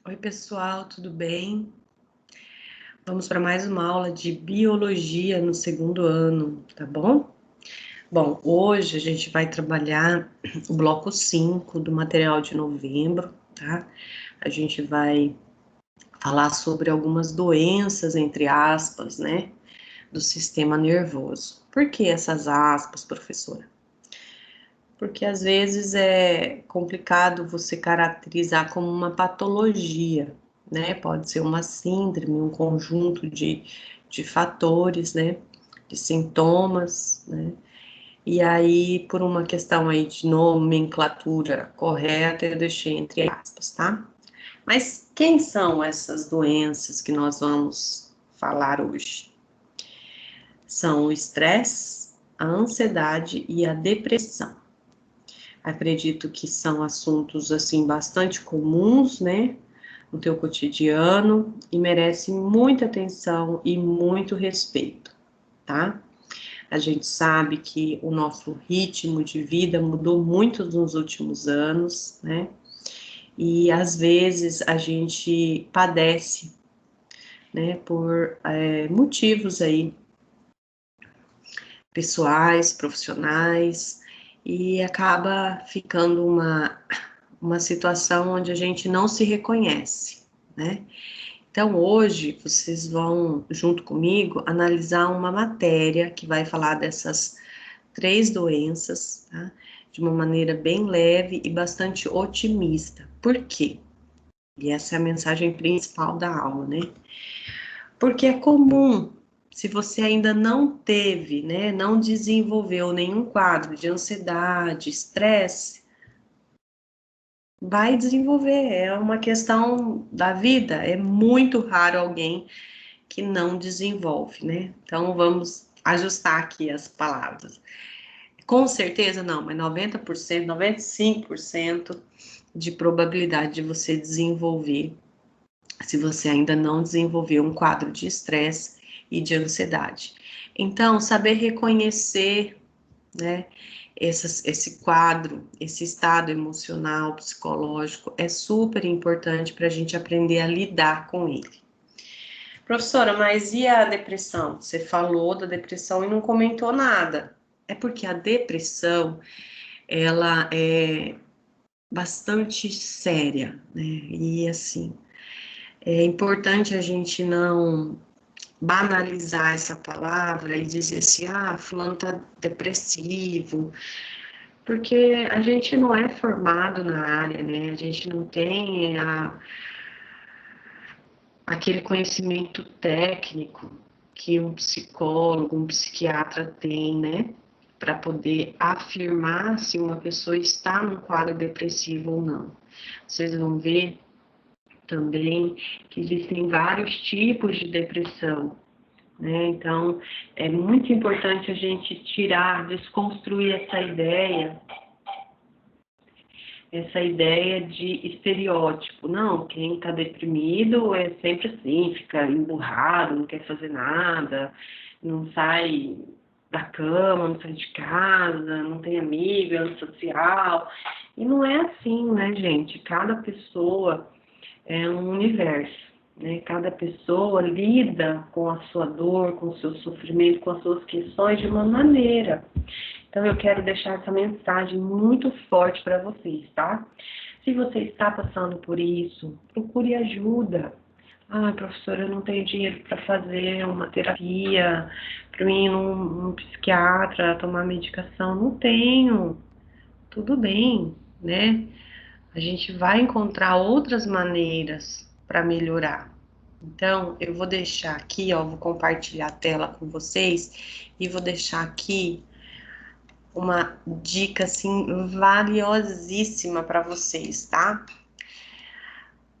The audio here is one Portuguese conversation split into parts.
Oi, pessoal, tudo bem? Vamos para mais uma aula de biologia no segundo ano, tá bom? Bom, hoje a gente vai trabalhar o bloco 5 do material de novembro, tá? A gente vai falar sobre algumas doenças, entre aspas, né, do sistema nervoso. Por que essas aspas, professora? Porque às vezes é complicado você caracterizar como uma patologia, né? Pode ser uma síndrome, um conjunto de fatores, né? De sintomas, né? E aí, por uma questão aí de nomenclatura correta, eu deixei entre aspas, tá? Mas quem são essas doenças que nós vamos falar hoje? São o estresse, a ansiedade e a depressão. Acredito que são assuntos assim bastante comuns, né, no teu cotidiano e merecem muita atenção e muito respeito, tá? A gente sabe que o nosso ritmo de vida mudou muito nos últimos anos, né? E às vezes a gente padece, né, por motivos aí pessoais, profissionais, e acaba ficando uma situação onde a gente não se reconhece, né? Então, hoje, vocês vão, junto comigo, analisar uma matéria que vai falar dessas 3 doenças, tá? De uma maneira bem leve e bastante otimista. Por quê? E essa é a mensagem principal da aula, né? Porque é comum, se você ainda não teve, né, não desenvolveu nenhum quadro de ansiedade, estresse, vai desenvolver, é uma questão da vida, é muito raro alguém que não desenvolve, né? Então vamos ajustar aqui as palavras. Com certeza não, mas 90%, 95% de probabilidade de você desenvolver, se você ainda não desenvolveu um quadro de estresse e de ansiedade. Então, saber reconhecer, né, esse quadro, esse estado emocional, psicológico, é super importante para a gente aprender a lidar com ele. Professora, mas e a depressão? Você falou da depressão e não comentou nada. É porque a depressão, ela é bastante séria, né? E assim, é importante a gente não banalizar essa palavra e dizer assim, ah, fulano tá depressivo, porque a gente não é formado na área, né? A gente não tem aquele conhecimento técnico que um psicólogo, um psiquiatra tem, né? Para poder afirmar se uma pessoa está num quadro depressivo ou não. Vocês vão ver também que existem vários tipos de depressão, né? Então, é muito importante a gente tirar, desconstruir essa ideia de estereótipo. Não, quem está deprimido é sempre assim, fica emburrado, não quer fazer nada, não sai da cama, não sai de casa, não tem amigo, é antissocial. E não é assim, né, gente? Cada pessoa é um universo, né? Cada pessoa lida com a sua dor, com o seu sofrimento, com as suas questões de uma maneira. Então, eu quero deixar essa mensagem muito forte para vocês, tá? Se você está passando por isso, procure ajuda. Ah, professora, eu não tenho dinheiro para fazer uma terapia, para mim ir num psiquiatra, tomar medicação. Não tenho. Tudo bem, né? A gente vai encontrar outras maneiras para melhorar. Então, eu vou deixar aqui, ó, vou compartilhar a tela com vocês e vou deixar aqui uma dica assim valiosíssima para vocês, tá?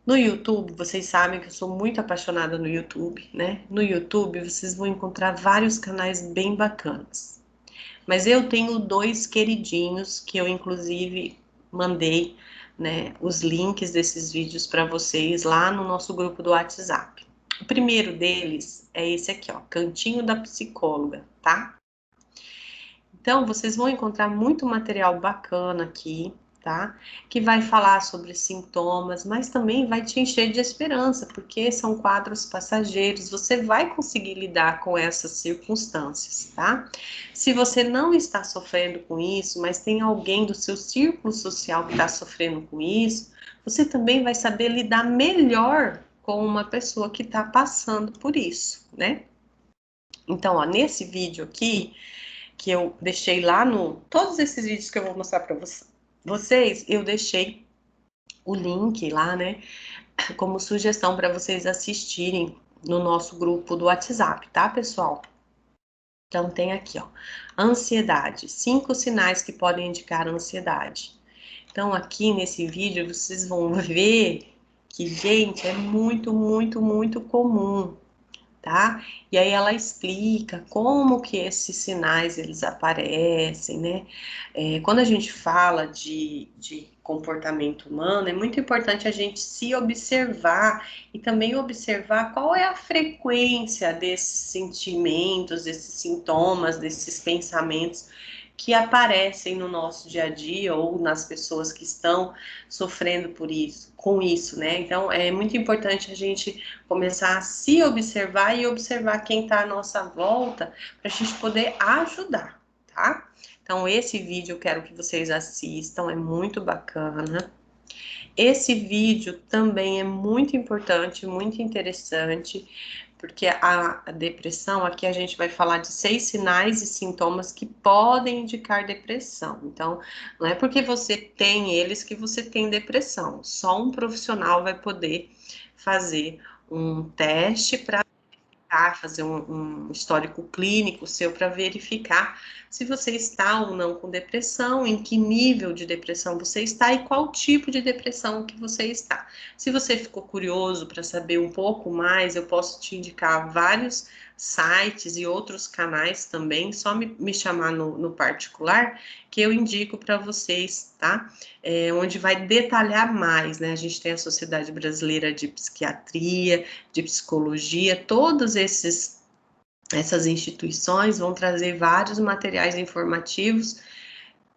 No YouTube, vocês sabem que eu sou muito apaixonada no YouTube, né? No YouTube vocês vão encontrar vários canais bem bacanas. Mas eu tenho 2 queridinhos que eu inclusive mandei, né, os links desses vídeos para vocês lá no nosso grupo do WhatsApp. O primeiro deles é esse aqui, ó, Cantinho da Psicóloga, tá? Então, vocês vão encontrar muito material bacana aqui, tá? Que vai falar sobre sintomas, mas também vai te encher de esperança, porque são quadros passageiros, você vai conseguir lidar com essas circunstâncias, tá? Se você não está sofrendo com isso, mas tem alguém do seu círculo social que está sofrendo com isso, você também vai saber lidar melhor com uma pessoa que está passando por isso, né? Então, ó, nesse vídeo aqui, que eu deixei lá no... Todos esses vídeos que eu vou mostrar para vocês, eu deixei o link lá, né, como sugestão para vocês assistirem no nosso grupo do WhatsApp, tá, pessoal? Então, tem aqui, ó, ansiedade, 5 sinais que podem indicar ansiedade. Então, aqui nesse vídeo, vocês vão ver que, gente, é muito, muito, muito comum, tá? E aí ela explica como que esses sinais eles aparecem, né? Quando a gente fala de comportamento humano, é muito importante a gente se observar e também observar qual é a frequência desses sentimentos, desses sintomas, desses pensamentos que aparecem no nosso dia a dia ou nas pessoas que estão sofrendo por isso, com isso, né? Então é muito importante a gente começar a se observar e observar quem está à nossa volta para a gente poder ajudar, tá? Então esse vídeo eu quero que vocês assistam, é muito bacana. Esse vídeo também é muito importante, muito interessante, porque a depressão, aqui a gente vai falar de 6 sinais e sintomas que podem indicar depressão. Então, não é porque você tem eles que você tem depressão. Só um profissional vai poder fazer um teste para fazer um histórico clínico seu para verificar se você está ou não com depressão, em que nível de depressão você está e qual tipo de depressão que você está. Se você ficou curioso para saber um pouco mais, eu posso te indicar vários sites e outros canais também, só me chamar no particular, que eu indico para vocês, tá? Onde vai detalhar mais, né? A gente tem a Sociedade Brasileira de Psiquiatria, de Psicologia, todos essas instituições vão trazer vários materiais informativos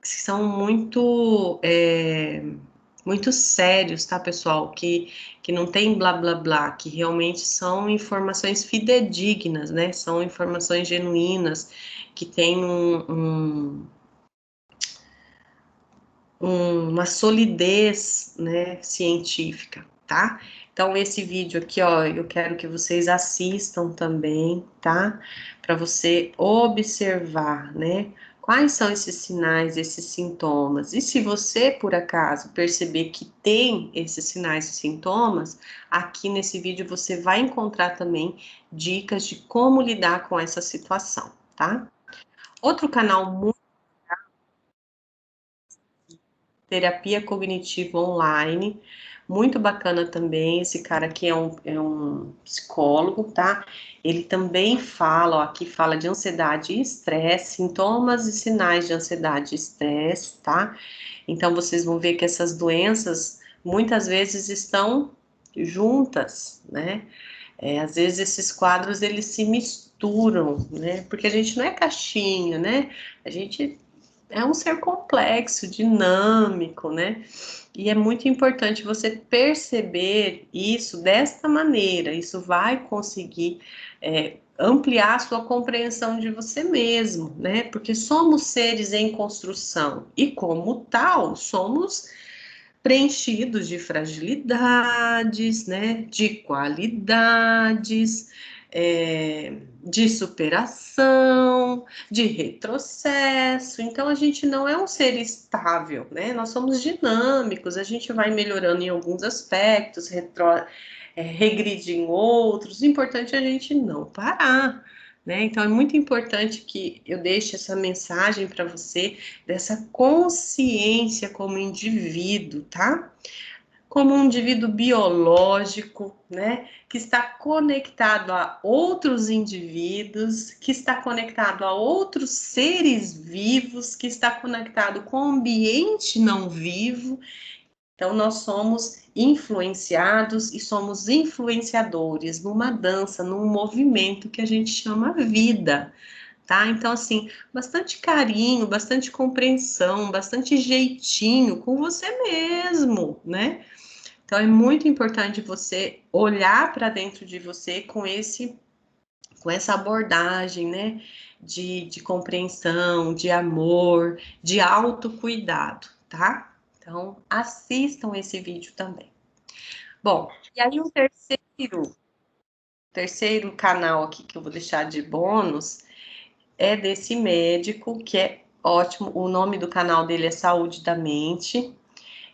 que são muito sérios, tá, pessoal? Que não tem blá blá blá, que realmente são informações fidedignas, né? São informações genuínas, que tem uma solidez, né, científica, tá? Então, esse vídeo aqui, ó, eu quero que vocês assistam também, tá? Para você observar, né? Quais são esses sinais, esses sintomas? E se você, por acaso, perceber que tem esses sinais e sintomas, aqui nesse vídeo você vai encontrar também dicas de como lidar com essa situação, tá? Outro canal muito terapia cognitiva online, muito bacana também. Esse cara aqui é um psicólogo, tá? Ele também fala, ó, aqui fala de ansiedade e estresse, sintomas e sinais de ansiedade e estresse, tá? Então vocês vão ver que essas doenças muitas vezes estão juntas, né? Às vezes esses quadros eles se misturam, né? Porque a gente não é caixinha, né? A gente é um ser complexo, dinâmico, né? E é muito importante você perceber isso desta maneira. Isso vai conseguir ampliar a sua compreensão de você mesmo, né? Porque somos seres em construção e, como tal, somos preenchidos de fragilidades, né, de qualidades, de superação, de retrocesso. Então, a gente não é um ser estável, né? Nós somos dinâmicos, a gente vai melhorando em alguns aspectos, regride em outros. O importante é a gente não parar, né? Então, é muito importante que eu deixe essa mensagem para você dessa consciência como indivíduo, tá? Como um indivíduo biológico, né? Que está conectado a outros indivíduos, que está conectado a outros seres vivos, que está conectado com o ambiente não vivo. Então, nós somos influenciados e somos influenciadores numa dança, num movimento que a gente chama vida, tá? Então, assim, bastante carinho, bastante compreensão, bastante jeitinho com você mesmo, né? Então, é muito importante você olhar para dentro de você com essa abordagem, né? De compreensão, de amor, de autocuidado, tá? Então, assistam esse vídeo também. Bom, e aí o terceiro canal aqui que eu vou deixar de bônus é desse médico, que é ótimo. O nome do canal dele é Saúde da Mente.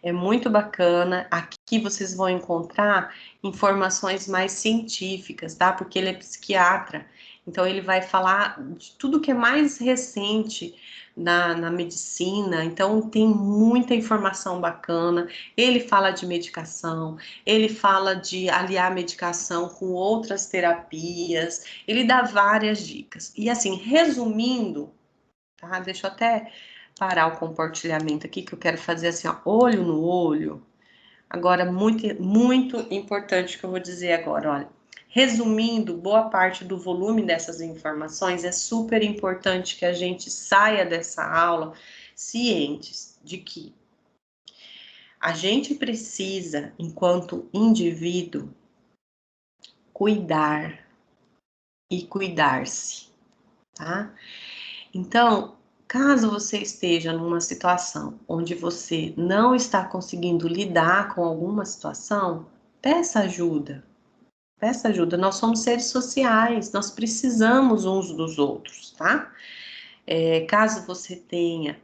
É muito bacana. Aqui vocês vão encontrar informações mais científicas, tá? Porque ele é psiquiatra. Então, ele vai falar de tudo que é mais recente na medicina. Então, tem muita informação bacana. Ele fala de medicação, ele fala de aliar a medicação com outras terapias. Ele dá várias dicas. E, assim, resumindo, tá? Deixa eu até parar o compartilhamento aqui, que eu quero fazer assim, ó, olho no olho. Agora, muito importante que eu vou dizer agora, olha. Resumindo, boa parte do volume dessas informações, é super importante que a gente saia dessa aula cientes de que a gente precisa, enquanto indivíduo, cuidar e cuidar-se, tá? Então, caso você esteja numa situação onde você não está conseguindo lidar com alguma situação, peça ajuda. Peça ajuda. Nós somos seres sociais, nós precisamos uns dos outros, tá? Caso você tenha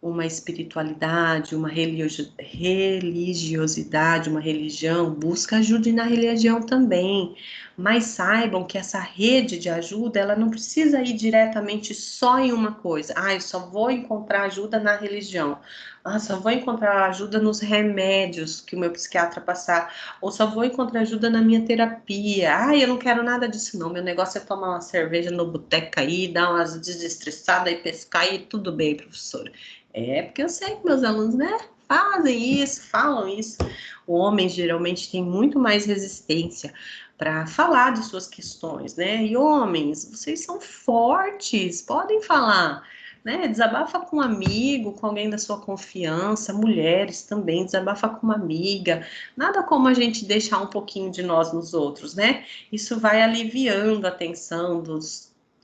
uma espiritualidade, uma religiosidade, uma religião, busca ajuda na religião também. Mas saibam que essa rede de ajuda, ela não precisa ir diretamente só em uma coisa. Ah, eu só vou encontrar ajuda na religião. Ah, só vou encontrar ajuda nos remédios que o meu psiquiatra passar. Ou só vou encontrar ajuda na minha terapia. Ah, eu não quero nada disso não. Meu negócio é tomar uma cerveja no boteco aí, dar umas desestressadas e pescar e tudo bem, professora. Porque eu sei que meus alunos, né, fazem isso, falam isso. O homem geralmente tem muito mais resistência para falar de suas questões, né? E homens, vocês são fortes, podem falar, né? Desabafa com um amigo, com alguém da sua confiança. Mulheres também, desabafa com uma amiga. Nada como a gente deixar um pouquinho de nós nos outros, né? Isso vai aliviando a tensão do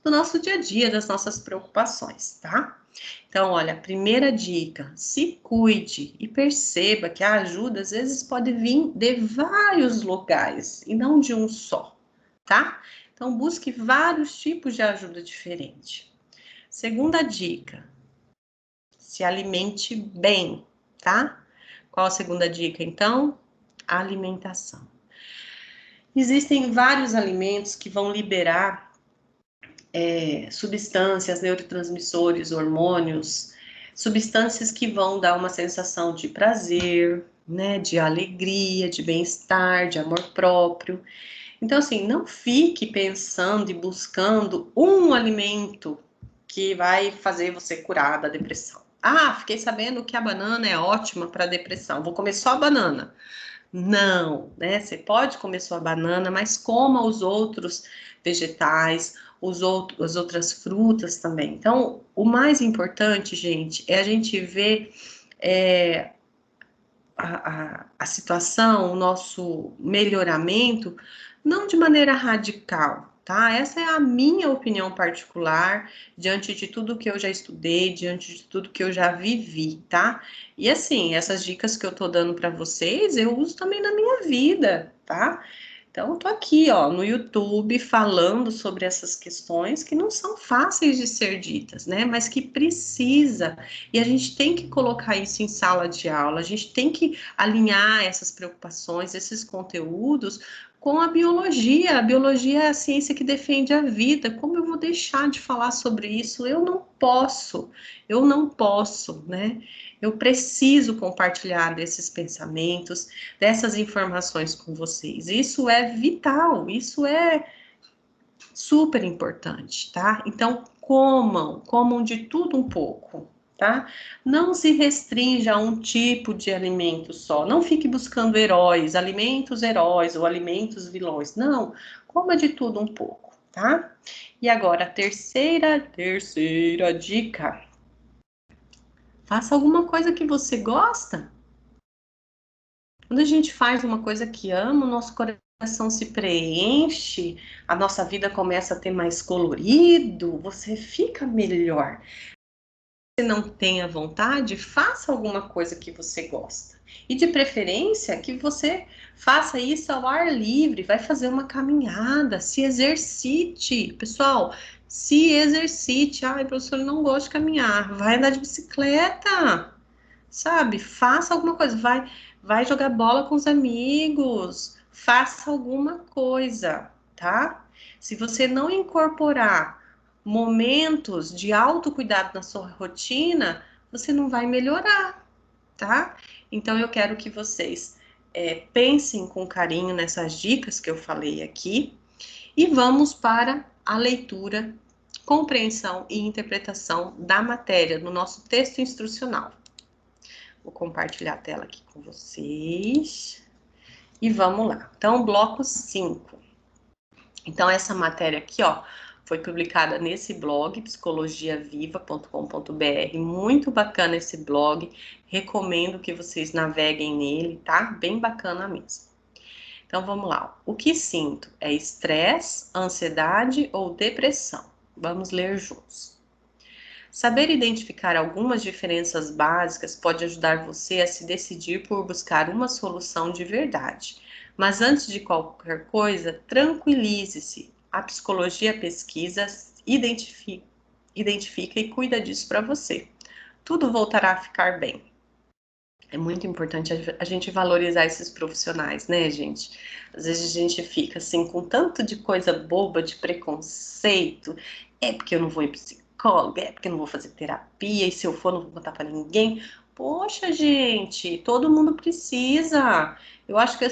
nosso dia a dia, das nossas preocupações, tá? Então, olha, a primeira dica, se cuide e perceba que a ajuda às vezes pode vir de vários lugares e não de um só, tá? Então, busque vários tipos de ajuda diferente. Segunda dica, se alimente bem, tá? Qual a segunda dica, então? Alimentação. Existem vários alimentos que vão liberar substâncias, neurotransmissores, hormônios, substâncias que vão dar uma sensação de prazer, né, de alegria, de bem-estar, de amor próprio. Então, assim, não fique pensando e buscando um alimento que vai fazer você curar da depressão. Ah, fiquei sabendo que a banana é ótima para depressão, vou comer só a banana. Não, né? Você pode comer sua banana, mas coma os outros vegetais, as outras frutas também. Então, o mais importante, gente, é a gente ver a situação, o nosso melhoramento, não de maneira radical, tá? Essa é a minha opinião particular, diante de tudo que eu já estudei, diante de tudo que eu já vivi, tá? E assim, essas dicas que eu tô dando para vocês, eu uso também na minha vida, tá? Então, eu tô aqui, ó, no YouTube falando sobre essas questões que não são fáceis de ser ditas, né? Mas que precisa. E a gente tem que colocar isso em sala de aula, a gente tem que alinhar essas preocupações, esses conteúdos com a biologia. A biologia é a ciência que defende a vida. Como eu vou deixar de falar sobre isso? Eu não posso, né? Eu preciso compartilhar desses pensamentos, dessas informações com vocês. Isso é vital, isso é super importante, tá? Então, comam de tudo um pouco, tá? Não se restrinja a um tipo de alimento só. Não fique buscando heróis ou alimentos vilões. Não, coma de tudo um pouco, tá? E agora a terceira dica. Faça alguma coisa que você gosta. Quando a gente faz uma coisa que ama, o nosso coração se preenche, a nossa vida começa a ter mais colorido, você fica melhor. Se não tenha vontade, faça alguma coisa que você gosta. E de preferência que você faça isso ao ar livre, vai fazer uma caminhada, se exercite. Pessoal, se exercite. Ai, professor, eu não gosto de caminhar. Vai andar de bicicleta, sabe? Faça alguma coisa, vai jogar bola com os amigos, faça alguma coisa, tá? Se você não incorporar momentos de autocuidado na sua rotina, você não vai melhorar, tá? Então eu quero que vocês pensem com carinho nessas dicas que eu falei aqui e vamos para a leitura, compreensão e interpretação da matéria no nosso texto instrucional. Vou compartilhar a tela aqui com vocês. E vamos lá. Então, bloco 5. Então, essa matéria aqui, ó, foi publicada nesse blog, psicologiaviva.com.br. Muito bacana esse blog. Recomendo que vocês naveguem nele, tá? Bem bacana mesmo. Então, vamos lá. O que sinto? É estresse, ansiedade ou depressão? Vamos ler juntos. Saber identificar algumas diferenças básicas pode ajudar você a se decidir por buscar uma solução de verdade. Mas antes de qualquer coisa, tranquilize-se. A psicologia pesquisa, identifica e cuida disso para você. Tudo voltará a ficar bem. É muito importante a gente valorizar esses profissionais, né, gente? Às vezes a gente fica assim com tanto de coisa boba, de preconceito. É porque eu não vou em psicólogo, é porque eu não vou fazer terapia, e se eu for, não vou contar para ninguém. Poxa, gente, todo mundo precisa. Eu acho que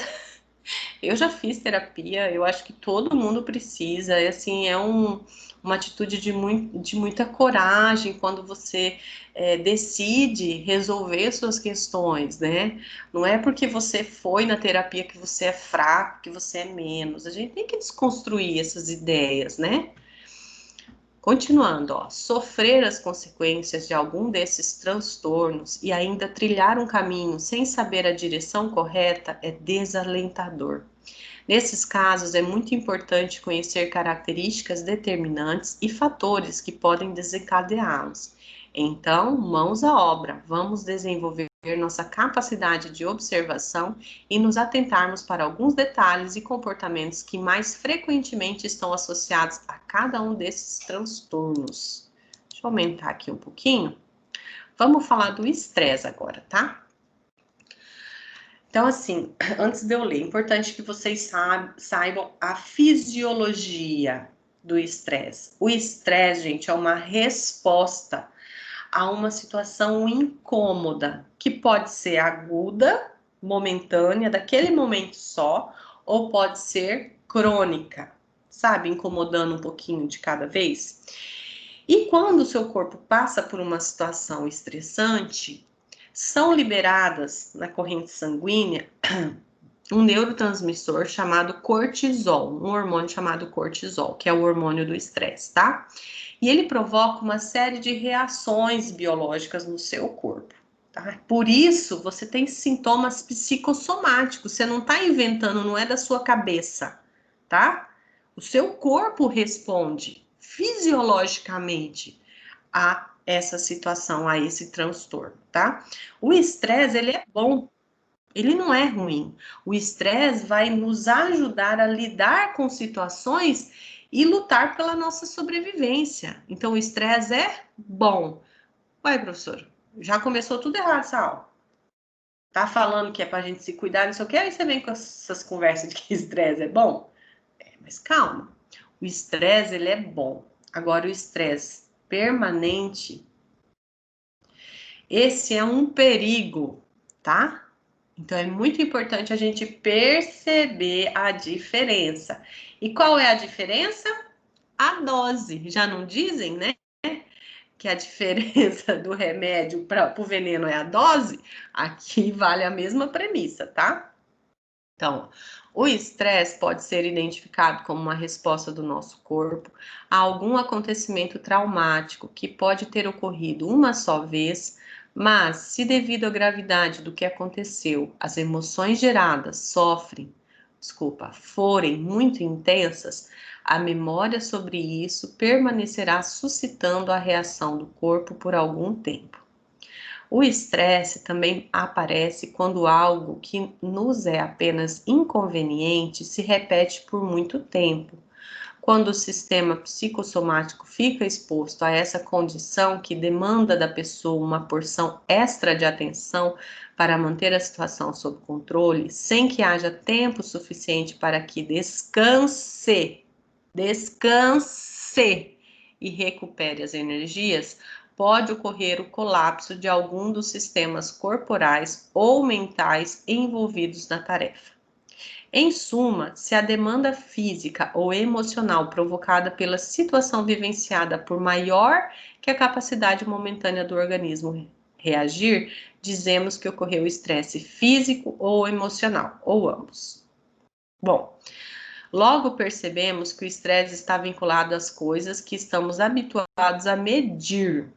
eu já fiz terapia, eu acho que todo mundo precisa, e assim, uma atitude de muita coragem quando você decide resolver suas questões, né? Não é porque você foi na terapia que você é fraco, que você é menos. A gente tem que desconstruir essas ideias, né? Continuando, ó, sofrer as consequências de algum desses transtornos e ainda trilhar um caminho sem saber a direção correta é desalentador. Nesses casos, é muito importante conhecer características determinantes e fatores que podem desencadeá-los. Então, mãos à obra, vamos desenvolver nossa capacidade de observação e nos atentarmos para alguns detalhes e comportamentos que mais frequentemente estão associados a cada um desses transtornos. Deixa eu aumentar aqui um pouquinho. Vamos falar do estresse agora, tá? Então, assim, antes de eu ler, é importante que vocês saibam a fisiologia do estresse. O estresse, gente, é uma resposta a uma situação incômoda, que pode ser aguda, momentânea, daquele momento só, ou pode ser crônica, sabe? Incomodando um pouquinho de cada vez. E quando o seu corpo passa por uma situação estressante, são liberadas na corrente sanguínea um neurotransmissor chamado cortisol, um hormônio chamado cortisol, que é o hormônio do estresse, tá? E ele provoca uma série de reações biológicas no seu corpo, tá? Por isso, você tem sintomas psicossomáticos, você não está inventando, não é da sua cabeça, tá? O seu corpo responde fisiologicamente a essa situação, a esse transtorno, tá? O estresse, ele é bom, ele não é ruim. O estresse vai nos ajudar a lidar com situações e lutar pela nossa sobrevivência. Então, o estresse é bom. Ué, professor, já começou tudo errado essa aula. Tá falando que é pra gente se cuidar, não sei o que, aí você vem com essas conversas de que estresse é bom? Mas calma, o estresse, ele é bom. Agora, o estresse permanente, esse é um perigo, tá? Então, é muito importante a gente perceber a diferença. E qual é a diferença? A dose. Já não dizem, né? Que a diferença do remédio para o veneno é a dose? Aqui vale a mesma premissa, tá? Então, o estresse pode ser identificado como uma resposta do nosso corpo a algum acontecimento traumático que pode ter ocorrido uma só vez, mas se devido à gravidade do que aconteceu, as emoções geradas forem muito intensas, a memória sobre isso permanecerá suscitando a reação do corpo por algum tempo. O estresse também aparece quando algo que nos é apenas inconveniente se repete por muito tempo. Quando o sistema psicossomático fica exposto a essa condição que demanda da pessoa uma porção extra de atenção para manter a situação sob controle, sem que haja tempo suficiente para que descanse e recupere as energias, pode ocorrer o colapso de algum dos sistemas corporais ou mentais envolvidos na tarefa. Em suma, se a demanda física ou emocional provocada pela situação vivenciada por maior que a capacidade momentânea do organismo reagir, dizemos que ocorreu estresse físico ou emocional, ou ambos. Bom, logo percebemos que o estresse está vinculado às coisas que estamos habituados a medir.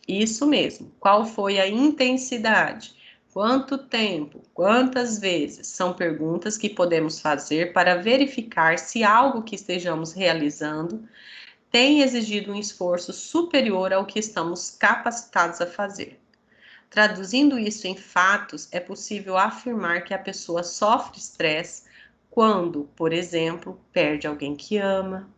Isso mesmo. Qual foi a intensidade? Quanto tempo? Quantas vezes? São perguntas que podemos fazer para verificar se algo que estejamos realizando tem exigido um esforço superior ao que estamos capacitados a fazer. Traduzindo isso em fatos, é possível afirmar que a pessoa sofre estresse quando, por exemplo, perde alguém que ama.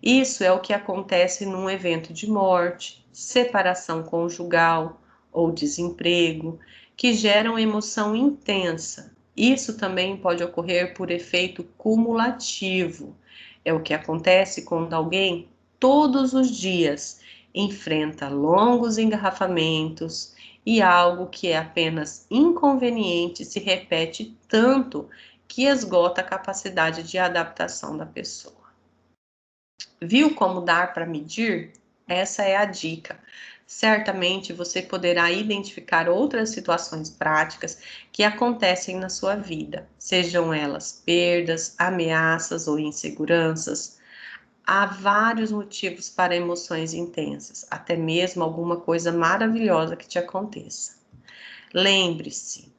Isso é o que acontece num evento de morte, separação conjugal ou desemprego, que geram emoção intensa. Isso também pode ocorrer por efeito cumulativo. É o que acontece quando alguém, todos os dias, enfrenta longos engarrafamentos e algo que é apenas inconveniente se repete tanto que esgota a capacidade de adaptação da pessoa. Viu como dar para medir? Essa é a dica. Certamente você poderá identificar outras situações práticas que acontecem na sua vida, sejam elas perdas, ameaças ou inseguranças. Há vários motivos para emoções intensas, até mesmo alguma coisa maravilhosa que te aconteça. Lembre-se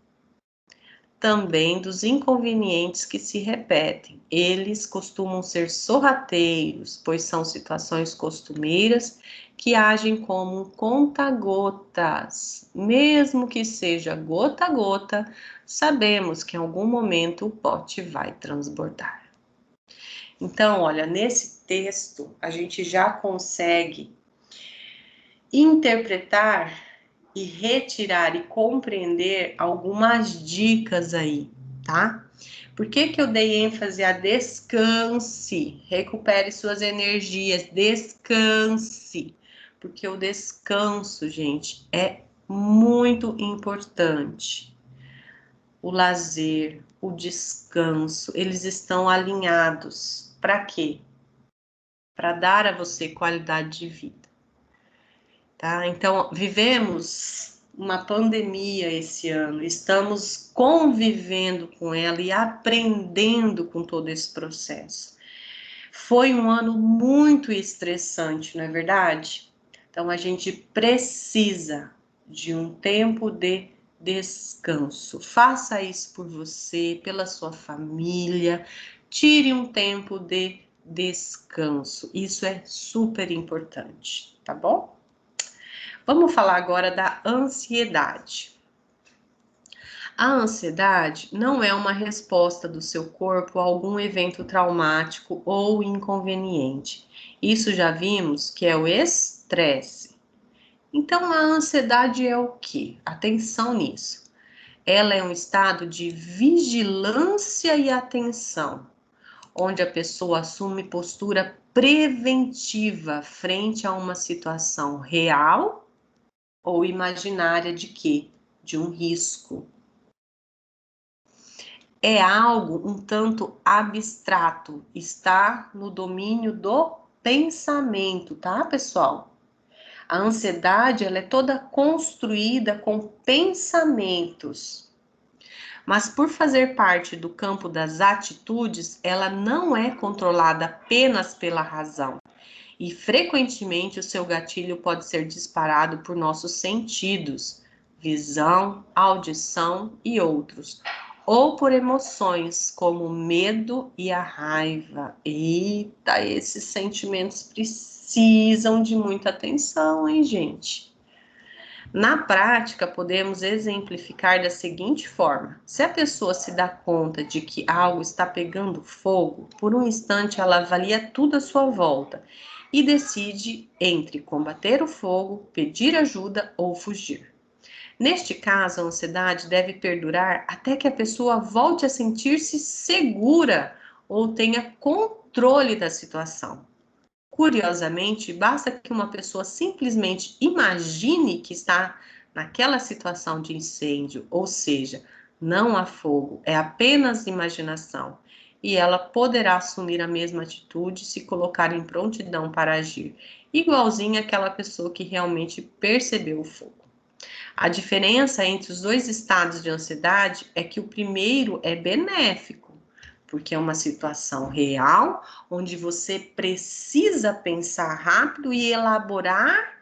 também dos inconvenientes que se repetem. Eles costumam ser sorrateiros, pois são situações costumeiras que agem como um conta-gotas. Mesmo que seja gota a gota, sabemos que em algum momento o pote vai transbordar. Então, olha, nesse texto a gente já consegue interpretar e retirar e compreender algumas dicas aí, tá? Por que eu dei ênfase a descanse? Recupere suas energias, descanse. Porque o descanso, gente, é muito importante. O lazer, o descanso, eles estão alinhados. Para quê? Para dar a você qualidade de vida. Tá? Então, vivemos uma pandemia esse ano, estamos convivendo com ela e aprendendo com todo esse processo. Foi um ano muito estressante, não é verdade? Então, a gente precisa de um tempo de descanso. Faça isso por você, pela sua família. Tire um tempo de descanso. Isso é super importante, tá bom? Vamos falar agora da ansiedade. A ansiedade não é uma resposta do seu corpo a algum evento traumático ou inconveniente. Isso já vimos que é o estresse. Então, a ansiedade é o quê? Atenção nisso. Ela é um estado de vigilância e atenção, onde a pessoa assume postura preventiva frente a uma situação real ou imaginária de quê? De um risco. É algo um tanto abstrato, está no domínio do pensamento, tá, pessoal? A ansiedade, ela é toda construída com pensamentos. Mas por fazer parte do campo das atitudes, ela não é controlada apenas pela razão. E frequentemente o seu gatilho pode ser disparado por nossos sentidos, visão, audição e outros, ou por emoções como o medo e a raiva. Eita, esses sentimentos precisam de muita atenção, hein, gente? Na prática, podemos exemplificar da seguinte forma: se a pessoa se dá conta de que algo está pegando fogo, por um instante ela avalia tudo à sua volta e decide entre combater o fogo, pedir ajuda ou fugir. Neste caso, a ansiedade deve perdurar até que a pessoa volte a sentir-se segura ou tenha controle da situação. Curiosamente, basta que uma pessoa simplesmente imagine que está naquela situação de incêndio, ou seja, não há fogo, é apenas imaginação, e ela poderá assumir a mesma atitude e se colocar em prontidão para agir, igualzinho àquela pessoa que realmente percebeu o fogo. A diferença entre os dois estados de ansiedade é que o primeiro é benéfico, porque é uma situação real, onde você precisa pensar rápido e elaborar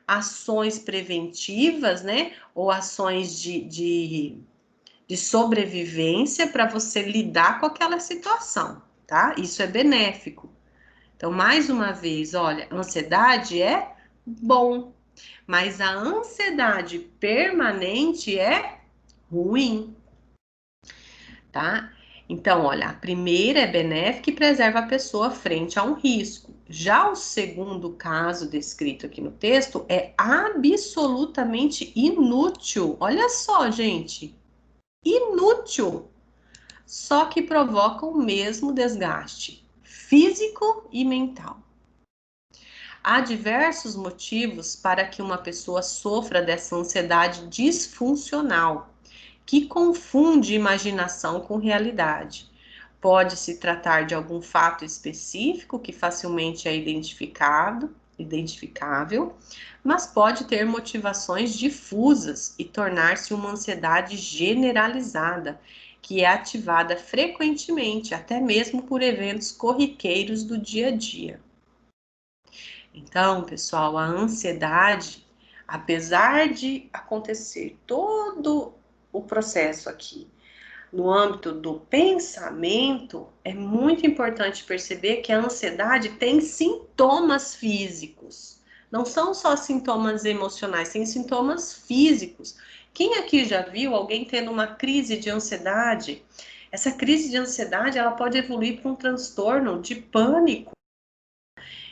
ações preventivas, né? Ou ações de sobrevivência para você lidar com aquela situação, tá? Isso é benéfico. Então, mais uma vez, olha, ansiedade é bom, mas a ansiedade permanente é ruim, tá? Então, olha, a primeira é benéfica e preserva a pessoa frente a um risco. Já o segundo caso descrito aqui no texto é absolutamente inútil. Olha só, gente, inútil. Só que provoca o mesmo desgaste físico e mental. Há diversos motivos para que uma pessoa sofra dessa ansiedade disfuncional, que confunde imaginação com realidade. Pode se tratar de algum fato específico que facilmente é identificável, mas pode ter motivações difusas e tornar-se uma ansiedade generalizada, que é ativada frequentemente, até mesmo por eventos corriqueiros do dia a dia. Então, pessoal, a ansiedade, apesar de acontecer todo o processo aqui no âmbito do pensamento, é muito importante perceber que a ansiedade tem sintomas físicos. Não são só sintomas emocionais, tem sintomas físicos. Quem aqui já viu alguém tendo uma crise de ansiedade? Essa crise de ansiedade, ela pode evoluir para um transtorno de pânico.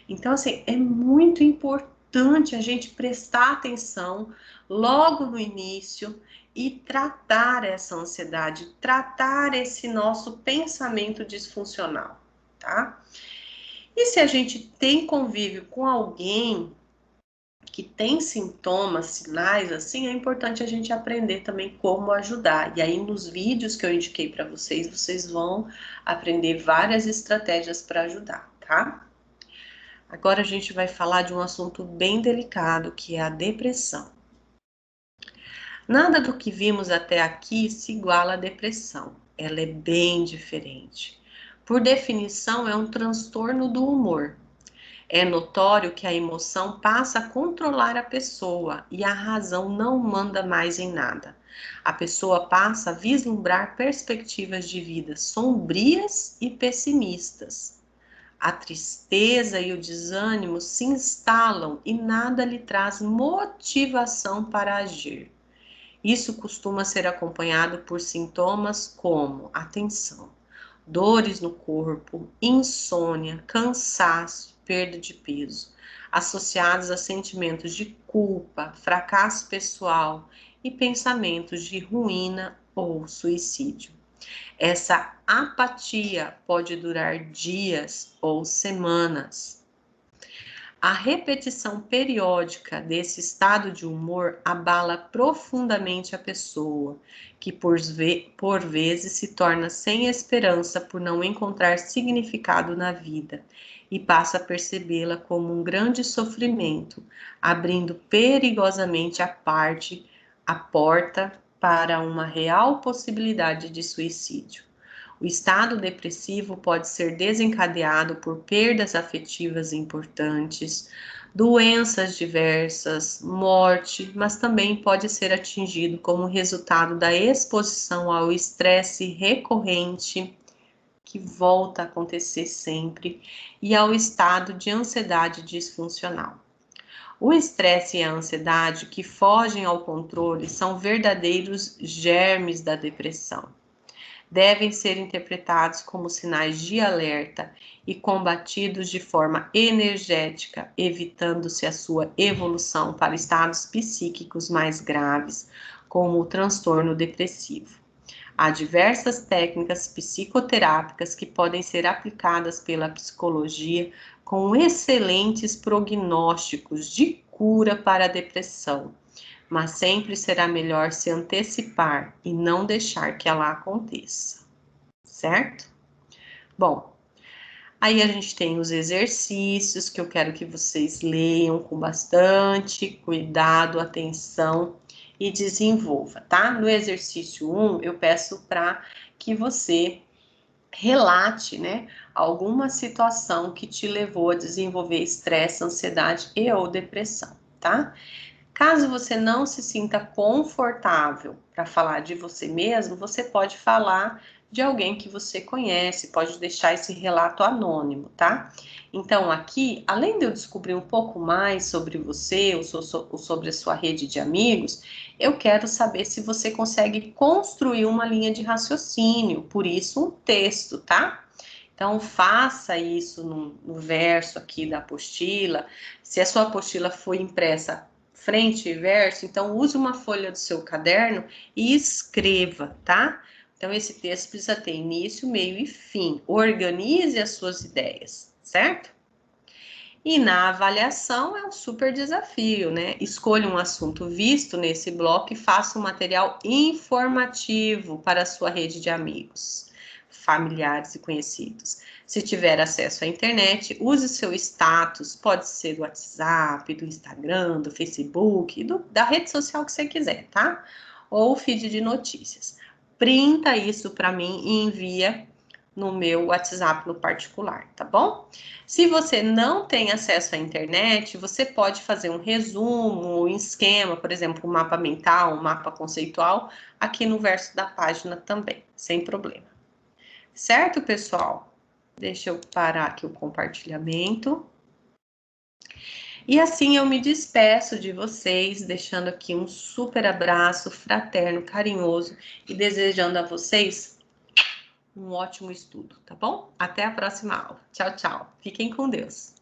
Então, assim, é muito importante a gente prestar atenção logo no início e tratar essa ansiedade, tratar esse nosso pensamento disfuncional, tá? E se a gente tem convívio com alguém que tem sintomas, sinais, assim, é importante a gente aprender também como ajudar. E aí, nos vídeos que eu indiquei para vocês, vocês vão aprender várias estratégias para ajudar, tá? Agora a gente vai falar de um assunto bem delicado, que é a depressão. Nada do que vimos até aqui se iguala à depressão. Ela é bem diferente. Por definição, é um transtorno do humor. É notório que a emoção passa a controlar a pessoa e a razão não manda mais em nada. A pessoa passa a vislumbrar perspectivas de vida sombrias e pessimistas. A tristeza e o desânimo se instalam e nada lhe traz motivação para agir. Isso costuma ser acompanhado por sintomas como atenção, dores no corpo, insônia, cansaço, perda de peso, associados a sentimentos de culpa, fracasso pessoal e pensamentos de ruína ou suicídio. Essa apatia pode durar dias ou semanas. A repetição periódica desse estado de humor abala profundamente a pessoa, que por vezes se torna sem esperança por não encontrar significado na vida e passa a percebê-la como um grande sofrimento, abrindo perigosamente a porta para uma real possibilidade de suicídio. O estado depressivo pode ser desencadeado por perdas afetivas importantes, doenças diversas, morte, mas também pode ser atingido como resultado da exposição ao estresse recorrente, que volta a acontecer sempre, e ao estado de ansiedade disfuncional. O estresse e a ansiedade que fogem ao controle são verdadeiros germes da depressão. Devem ser interpretados como sinais de alerta e combatidos de forma energética, evitando-se a sua evolução para estados psíquicos mais graves, como o transtorno depressivo. Há diversas técnicas psicoterápicas que podem ser aplicadas pela psicologia com excelentes prognósticos de cura para a depressão, mas sempre será melhor se antecipar e não deixar que ela aconteça, certo? Bom, aí a gente tem os exercícios que eu quero que vocês leiam com bastante cuidado, atenção e desenvolva, tá? No exercício 1, eu peço para que você relate, né, alguma situação que te levou a desenvolver estresse, ansiedade e ou depressão, tá? Caso você não se sinta confortável para falar de você mesmo, você pode falar de alguém que você conhece, pode deixar esse relato anônimo, tá? Então, aqui, além de eu descobrir um pouco mais sobre você, ou sobre a sua rede de amigos, eu quero saber se você consegue construir uma linha de raciocínio, por isso um texto, tá? Então, faça isso no verso aqui da apostila. Se a sua apostila foi impressa frente e verso, então use uma folha do seu caderno e escreva, tá? Então, esse texto precisa ter início, meio e fim. Organize as suas ideias, certo? E na avaliação é um super desafio, né? Escolha um assunto visto nesse bloco e faça um material informativo para a sua rede de amigos, familiares e conhecidos. Se tiver acesso à internet, use seu status, pode ser do WhatsApp, do Instagram, do Facebook, da rede social que você quiser, tá? Ou feed de notícias. Printa isso para mim e envia no meu WhatsApp no particular, tá bom? Se você não tem acesso à internet, você pode fazer um resumo, um esquema, por exemplo, um mapa mental, um mapa conceitual, aqui no verso da página também, sem problema. Certo, pessoal? Deixa eu parar aqui o compartilhamento. E assim eu me despeço de vocês, deixando aqui um super abraço fraterno, carinhoso e desejando a vocês um ótimo estudo, tá bom? Até a próxima aula. Tchau, tchau. Fiquem com Deus.